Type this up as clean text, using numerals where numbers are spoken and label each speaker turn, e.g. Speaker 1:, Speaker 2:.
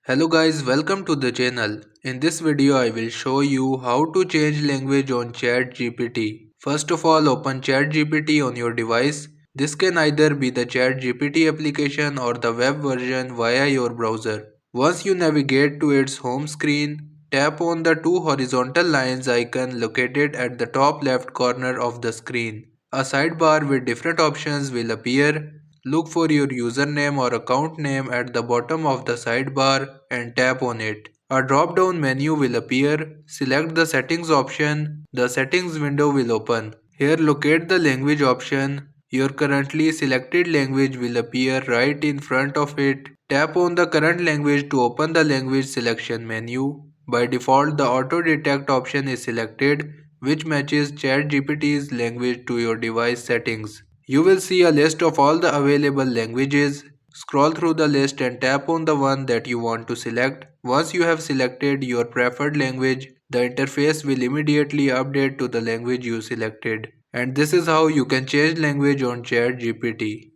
Speaker 1: Hello guys, welcome to the channel. In this video I will show you how to change language on ChatGPT. First of all, open ChatGPT on your device. This can either be the ChatGPT application or the web version via your browser. Once you navigate to its home screen, tap on the two horizontal lines icon located at the top left corner of the screen. A sidebar with different options will appear. Look for your username or account name at the bottom of the sidebar and tap on it. A drop down menu will appear. Select the settings option. The settings window will open. Here locate the language option. Your currently selected language will appear right in front of it. Tap on the current language to open the language selection menu. By default, the auto detect option is selected, which matches ChatGPT's language to your device settings. You will see a list of all the available languages. Scroll through the list and tap on the one that you want to select. Once you have selected your preferred language, the interface will immediately update to the language you selected. And this is how you can change language on ChatGPT.